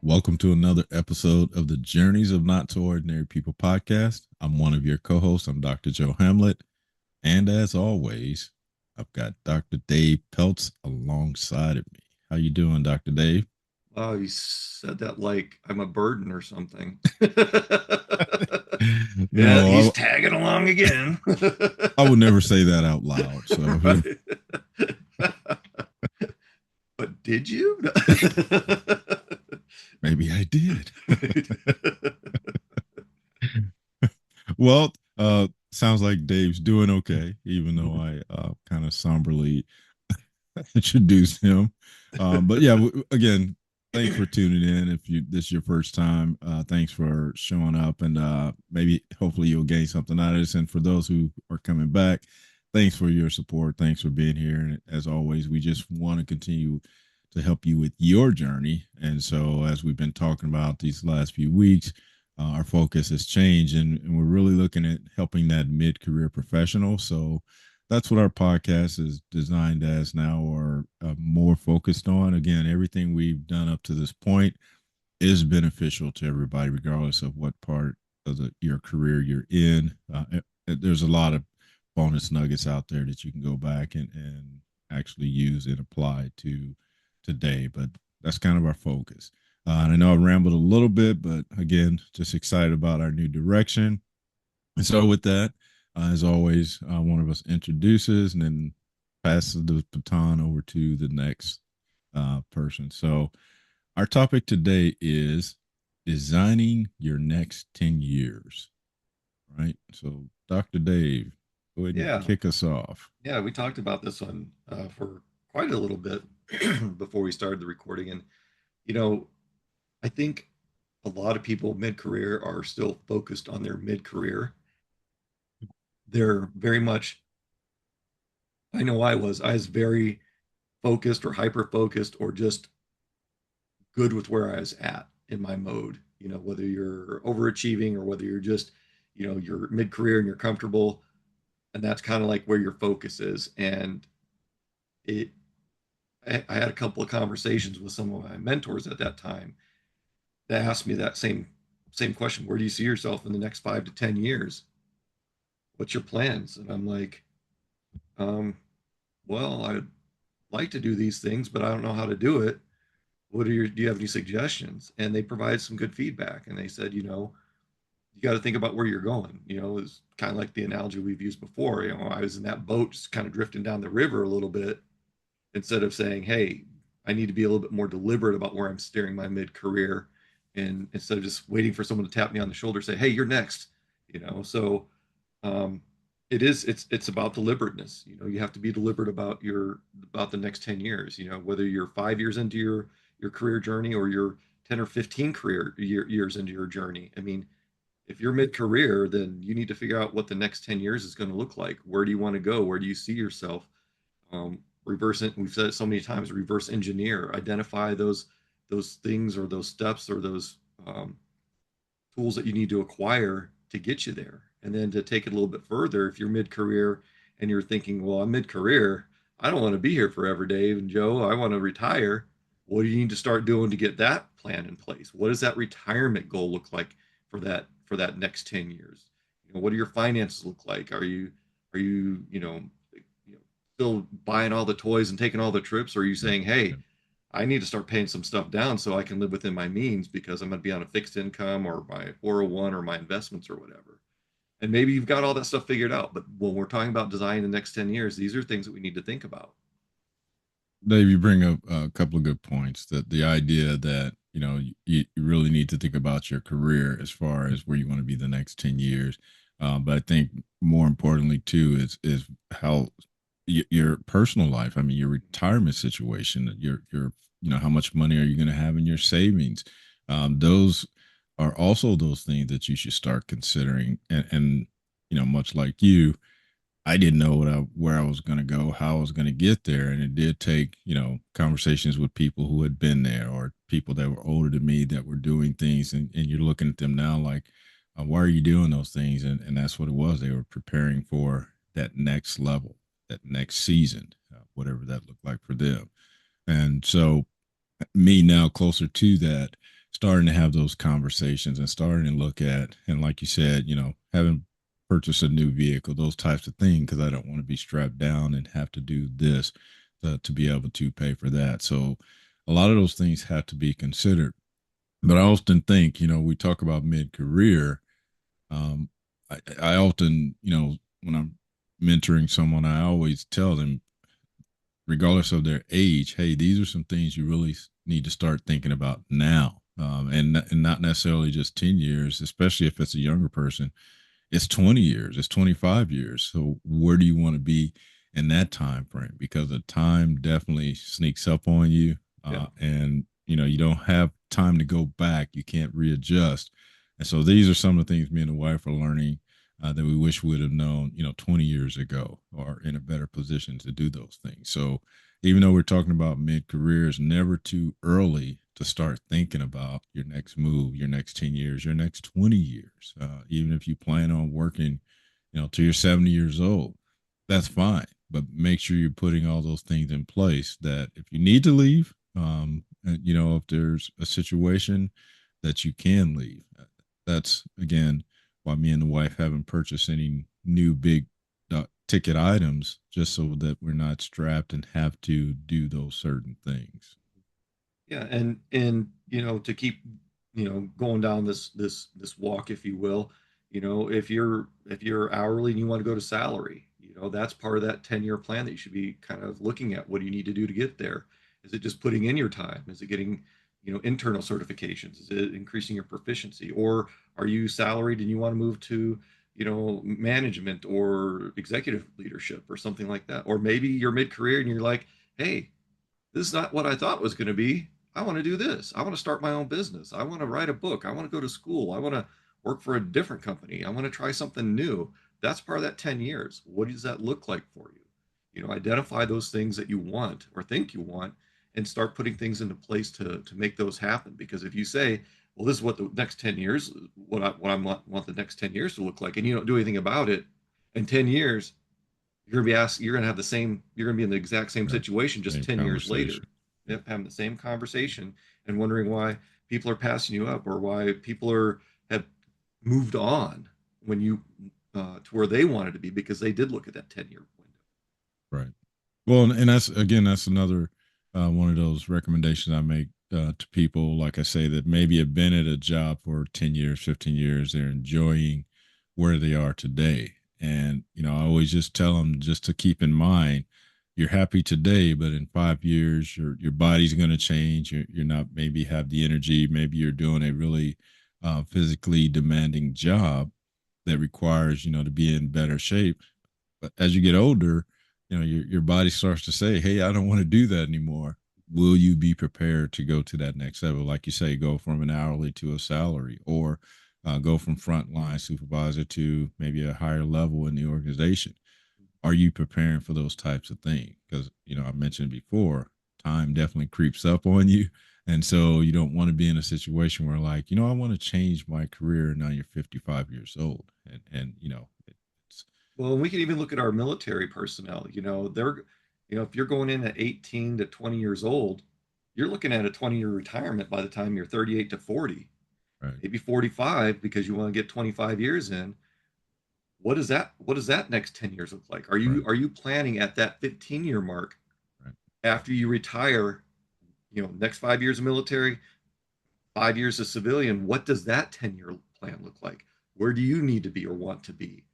Welcome to another episode of the Journeys of Not So Ordinary People podcast. I'm one of your co-hosts. I'm Dr. Joe Hamlett. And as always, I've got Dr. Dave Peltz alongside of me. How you doing, Dr. Dave? Wow, you said that like I'm a burden or something. Yeah, he's No, tagging along again. I would never say that out loud. So Right. But did you? maybe I did. Well, sounds like Dave's doing okay, even though I kind of somberly introduced him. But yeah, again, thanks for tuning in. If you this is your first time, thanks for showing up, and maybe hopefully you'll gain something out of this. And for those who are coming back, thanks for your support. Thanks for being here. And as always, we just want to continue to help you with your journey. And so, as we've been talking about these last few weeks, our focus has changed, and we're really looking at helping that mid-career professional. So that's what our podcast is designed as now, or more focused on. Again, everything we've done up to this point is beneficial to everybody, regardless of what part of your career you're in. There's a lot of bonus nuggets out there that you can go back and actually use and apply to today. But that's kind of our focus. And I know I rambled a little bit, but again, just excited about our new direction. And so, with that, as always, one of us introduces and then passes the baton over to the next person. So, our topic today is designing your next 10 years, right? So, Dr. Dave, go ahead and Yeah, kick us off. yeah, we talked about this one for quite a little bit before we started the recording. And, you know, I think a lot of people mid-career are still focused on their mid-career. They're very much, I was very focused or hyper focused or just good with where I was at in my mode. Whether you're overachieving or whether you're just, you're mid career and you're comfortable. And that's kind of like where your focus is. And it, I had a couple of conversations with some of my mentors at that time that asked me that same question. Where do you see yourself in the next 5 to 10 years? What's your plans? And I'm like, um, well, I'd like to do these things, but I don't know how to do it. Do you have any suggestions? And they provided some good feedback. And they said, you got to think about where you're going. It's kind of like the analogy we've used before. I was in that boat just kind of drifting down the river a little bit instead of saying, hey, I need to be a little bit more deliberate about where I'm steering my mid career. And instead of just waiting for someone to tap me on the shoulder, say, hey, you're next. So um, it's about deliberateness. You have to be deliberate about the next 10 years. Whether you're 5 years into your career journey or you're 10 or 15 years into your journey. I mean, if you're mid-career, then you need to figure out what the next 10 years is going to look like. Where do you want to go? Where do you see yourself? Reverse it. We've said it so many times. Reverse engineer. Identify those things or those steps or those um, tools that you need to acquire to get you there. And then to take it a little bit further, if you're mid-career and you're thinking, well, I'm mid-career, I don't want to be here forever, Dave and Joe. I want to retire. What do you need to start doing to get that plan in place? What does that retirement goal look like for that next 10 years? What do your finances look like? Are you still buying all the toys and taking all the trips? Or are you saying, hey, I need to start paying some stuff down so I can live within my means because I'm going to be on a fixed income or my 401 or my investments or whatever. And maybe you've got all that stuff figured out. But when we're talking about designing the next 10 years, these are things that we need to think about. Dave, you bring up a couple of good points. That the idea that you really need to think about your career as far as where you want to be the next 10 years. But I think more importantly too is how your personal life. I mean, your retirement situation. Your how much money are you going to have in your savings? Those are also those things that you should start considering. And much like you, I didn't know where I was going to go, how I was going to get there, and it did take conversations with people who had been there or people that were older than me that were doing things, and you're looking at them now like, why are you doing those things? And that's what it was. They were preparing for that next level, that next season, whatever that looked like for them. And so, me now closer to that. starting to have those conversations and starting to look at, and like you said, having purchased a new vehicle, those types of things, because I don't want to be strapped down and have to do this to be able to pay for that. So a lot of those things have to be considered. But I often think, we talk about mid career. Um, I often, when I'm mentoring someone, I always tell them, regardless of their age, hey, these are some things you really need to start thinking about now. And not necessarily just 10 years, especially if it's a younger person. It's 20 years, it's 25 years. So where do you want to be in that time frame? Because the time definitely sneaks up on you. Yeah. And you don't have time to go back. You can't readjust. And so these are some of the things me and the wife are learning that we wish we would have known, 20 years ago, or in a better position to do those things. So even though we're talking about mid-career, it's never too early to start thinking about your next move, your next 10 years, your next 20 years. Even if you plan on working, till you're 70 years old, that's fine. But make sure you're putting all those things in place that if you need to leave, and, if there's a situation that you can leave, that's again why me and the wife haven't purchased any new big ticket items, just so that we're not strapped and have to do those certain things. Yeah, and to keep going down this walk, if you will, if you're hourly and you want to go to salary, that's part of that 10-year plan that you should be kind of looking at. What do you need to do to get there? Is it just putting in your time? Is it getting internal certifications? Is it increasing your proficiency? Or are you salaried and you want to move to management or executive leadership or something like that? Or maybe you're mid-career and you're like, hey, this is not what I thought it was going to be. I want to do this. I want to start my own business. I want to write a book. I want to go to school. I want to work for a different company. I want to try something new. That's part of that 10 years. What does that look like for you? Identify those things that you want or think you want and start putting things into place to make those happen. Because if you say, well, this is what the next 10 years, want the next 10 years to look like, and you don't do anything about it in 10 years, you're gonna have the same, you're gonna be in the exact same Right. situation just Same 10 years later. conversation. Yep, having the same conversation and wondering why people are passing you up or why people are have moved on when you to where they wanted to be because they did look at that 10-year window. Right. Well, and that's again, that's another one of those recommendations I make to people. Like I say, that maybe have been at a job for 10 years, 15 years. They're enjoying where they are today. And, I always just tell them just to keep in mind, you're happy today, but in 5 years, your body's going to change. You're not maybe have the energy. Maybe you're doing a really physically demanding job that requires, to be in better shape. But as you get older, your body starts to say, hey, I don't want to do that anymore. Will you be prepared to go to that next level? Like you say, go from an hourly to a salary, or go from frontline supervisor to maybe a higher level in the organization. Are you preparing for those types of things? Because, I mentioned before, time definitely creeps up on you. And so you don't want to be in a situation where, like, I want to change my career. Now you're 55 years old. And it's Well, we can even look at our military personnel. If you're going in at 18 to 20 years old, you're looking at a 20-year retirement by the time you're 38 to 40, right, maybe 45 because you want to get 25 years in. What does that next 10 years look like? are right, you are you planning at that 15-year mark right, after you retire, next 5 years of military, 5 years of civilian? What does that 10-year plan look like? Where do you need to be or want to be?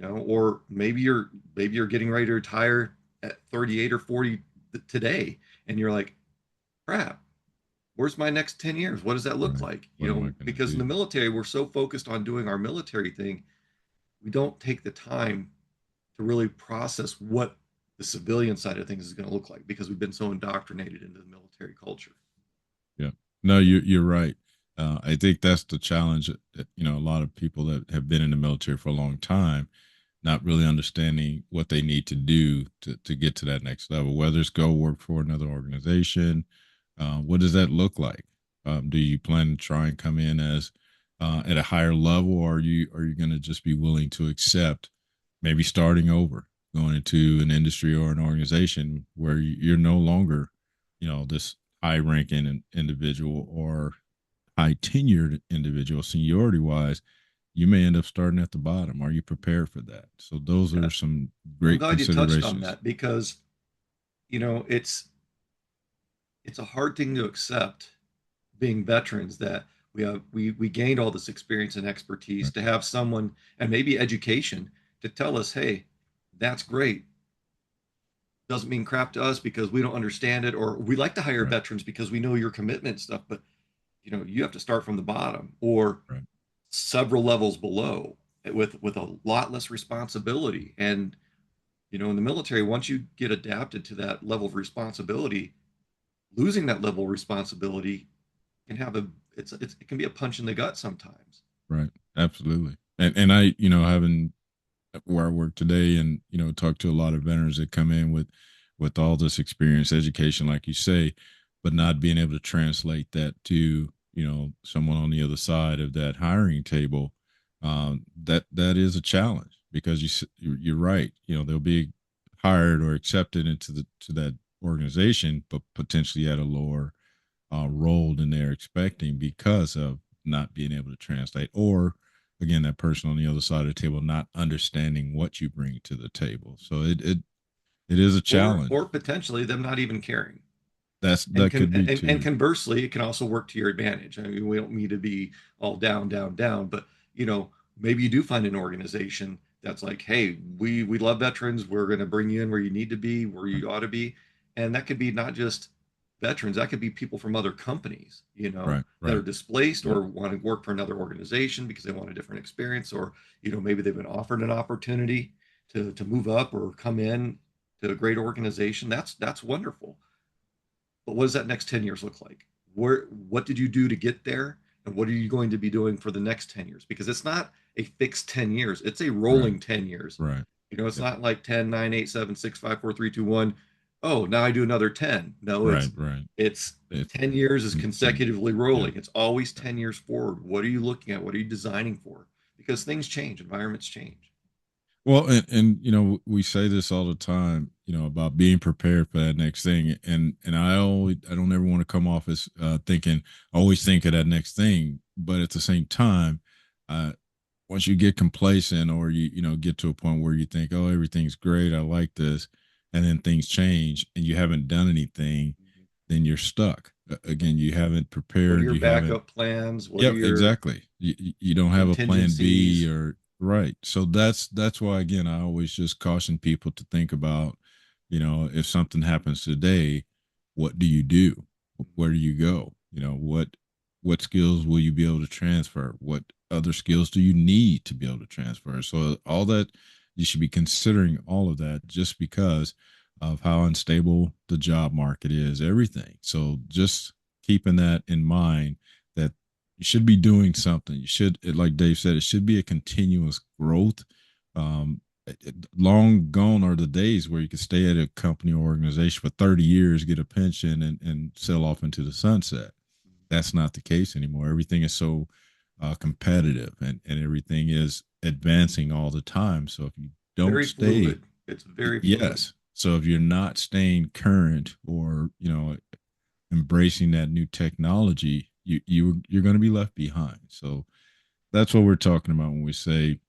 Or maybe you're getting ready to retire at 38 or 40 today, and you're like, crap, where's my next 10 years? What does that look right. like? What am I going to Because in the do? military, we're so focused on doing our military thing, we don't take the time to really process what the civilian side of things is going to look like because we've been so indoctrinated into the military culture. Yeah. No, you're right. I think that's the challenge that, a lot of people that have been in the military for a long time, not really understanding what they need to do to get to that next level, whether it's go work for another organization. What does that look like? Do you plan to try and come in as at a higher level, or are you going to just be willing to accept maybe starting over, going into an industry or an organization where you're no longer, this high ranking individual or high tenured individual, seniority wise, you may end up starting at the bottom. Are you prepared for that? So those Yeah. are some I'm great glad you touched on considerations. that because, you know, it's a hard thing to accept being veterans that we gained all this experience and expertise Right, to have someone and maybe education to tell us, hey, that's great. Doesn't mean crap to us because we don't understand it, or we like to hire right, veterans because we know your commitment stuff, but you have to start from the bottom or right, several levels below with a lot less responsibility. And in the military, once you get adapted to that level of responsibility, losing that level of responsibility can have it can be a punch in the gut sometimes. right. Absolutely. And I, having where I work today and, talk to a lot of veterans that come in with all this experience, education, like you say, but not being able to translate that to, someone on the other side of that hiring table. That is a challenge because you're right. They'll be hired or accepted into the to that organization, but potentially at a lower role than they're expecting because of not being able to translate, or again, that person on the other side of the table not understanding what you bring to the table. So it is a or challenge. potentially them not even caring. And That could be and too. conversely, it can also work to your advantage. I mean, we don't need to be all down, down, down, but maybe you do find an organization that's like, hey, we love veterans. We're going to bring you in where you need to be, where Right, you ought to be, and that could be not just veterans. That could be people from other companies, right, that are right. displaced Yep. or want to work for another organization because they want a different experience, or maybe they've been offered an opportunity to move up or come in to a great organization. That's wonderful, but what does that next 10 years look like? What did you do to get there? And what are you going to be doing for the next 10 years? Because it's not a fixed 10 years, it's a Right, rolling 10 years. right. It's Yep. not like 10, 9, 8, 7, 6, 5, 4, 3, 2, 1. Oh, now I do another 10. No, Right, right. it's It 10 years is continues. consecutively Yeah. rolling. It's always Yeah. 10 years forward. What are you looking at? What are you designing for? Because things change, environments change. Well, and we say this all the time, about being prepared for that next thing, and I don't ever want to come off as thinking always think of that next thing, but at the same time, uh, once you get complacent or you get to a point where you think, oh, everything's great, I like this, and then things change and you haven't done anything, then you're stuck. Again, you haven't What are prepared, your you haven't. backup plans? What are Yep, your exactly. You don't have a plan B contingencies? or right. So that's why again I always just caution people to think about, if something happens today, what do you do? Where do you go? What skills will you be able to transfer? What other skills do you need to be able to transfer? So all that you should be considering all of that just because of how unstable the job market is, everything. So just keeping that in mind that you should be doing something. You should, like Dave said, it should be a continuous growth. Long gone are the days where you could stay at a company or organization for 30 years, get a pension, and sell off into the sunset. That's not the case anymore. Everything is so competitive and everything is advancing all the time. So if you don't Very stay, fluid. It's very fluid. yes. So if you're not staying current or, embracing that new technology, you're going to be left behind. So that's what we're talking about when we say,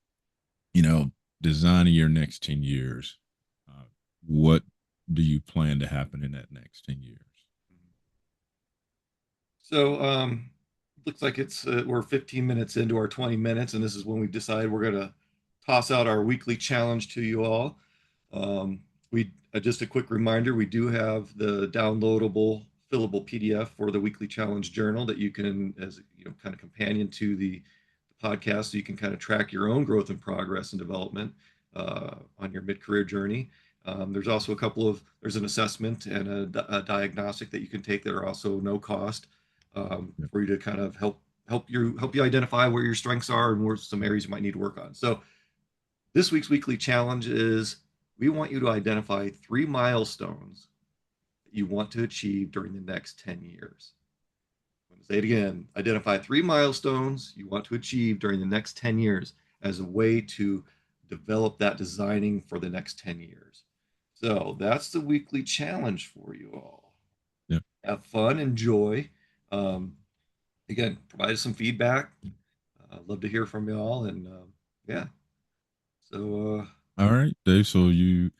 you know, designing your next 10 years. Uh, what do you plan to happen in that next 10 years? So, looks like we're 15 minutes into our 20 minutes, and this is when we decide we're gonna toss out our weekly challenge to you all. We Just a quick reminder: we do have the downloadable, fillable PDF for the weekly challenge journal that you can, as kind of companion to the podcast, so you can kind of track your own growth and progress and development on your mid-career journey. There's an assessment and a diagnostic that you can take that are also no cost, Yep. for you to kind of help you identify where your strengths are and where some areas you might need to work on. So this week's weekly challenge is we want you to identify 3 milestones that you want to achieve during the next 10 years. I'm going to say it again. Identify 3 milestones you want to achieve during the next 10 years as a way to develop that designing for the next 10 years. So that's the weekly challenge for you all. Yep. Have fun, enjoy. Um, again, provide us some feedback. Love to hear from you all. And yeah, so All right, Dave. So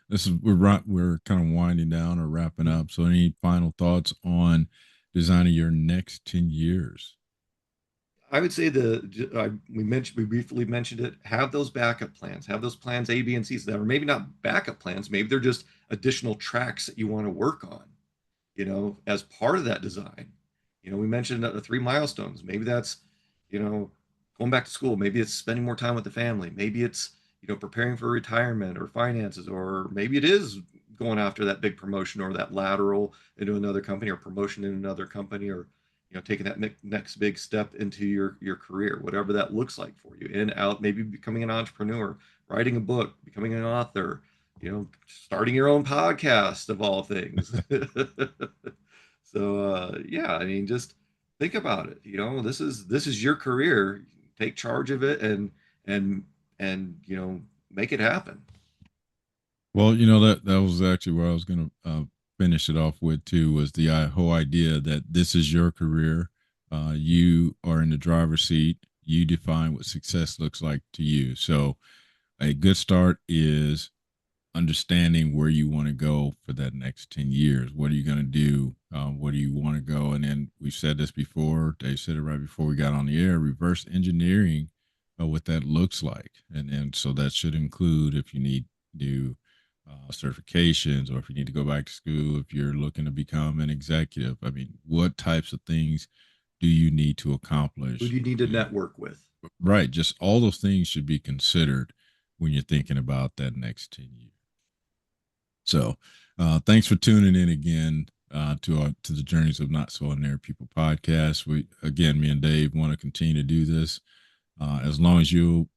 this is we're kind of winding down or wrapping mhm. up. So any final thoughts on designing your next 10 years? I would say we briefly mentioned it. Have those backup plans. Have those plans A, B, and C's that are maybe not backup plans. Maybe they're just additional tracks that you want to work on, as part of that design. We mentioned the three milestones. Maybe that's, going back to school. Maybe it's spending more time with the family. Maybe it's, preparing for retirement or finances, or maybe it is going after that big promotion or that lateral into another company or promotion in another company or, taking that next big step into your career, whatever that looks like for you, in, out, maybe becoming an entrepreneur, writing a book, becoming an author, starting your own podcast of all things. So yeah, I mean, just think about it. This is your career. Take charge of it and and make it happen. Well, that was actually where I was going to finish it off with too. Was the whole idea that this is your career. You are in the driver's seat. You define what success looks like to you. So a good start is understanding where you want to go for that next 10 years. What are you going to do? What do you want to go? And then we've said this before. Dave said it right before we got on the air, reverse engineering what that looks like. And so that should include if you need new certifications or if you need to go back to school, if you're looking to become an executive. I mean, what types of things do you need to Who do accomplish you need to to network with? right? Just all those things should be considered when you're thinking about that next 10 years. So, thanks for tuning in again to the Journeys of Not So Ordinary People podcast. We again, me and Dave want to continue to do this as long as you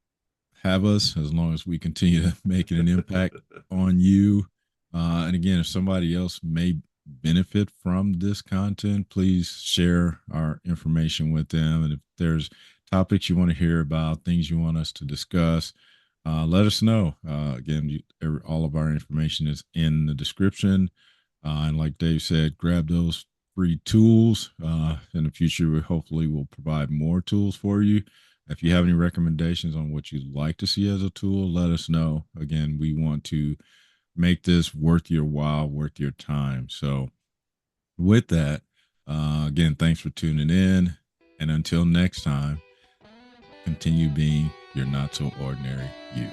have us, as long as we continue to make an impact on you. And again, if somebody else may benefit from this content, please share our information with them. And if there's topics you want to hear about, things you want us to discuss, let us know. Again, all of our information is in the description. And like Dave said, grab those free tools. In the future, we hopefully will provide more tools for you. If you have any recommendations on what you'd like to see as a tool, let us know. Again, we want to make this worth your while, worth your time. So, with that, again, thanks for tuning in. And until next time, continue being your not so ordinary you.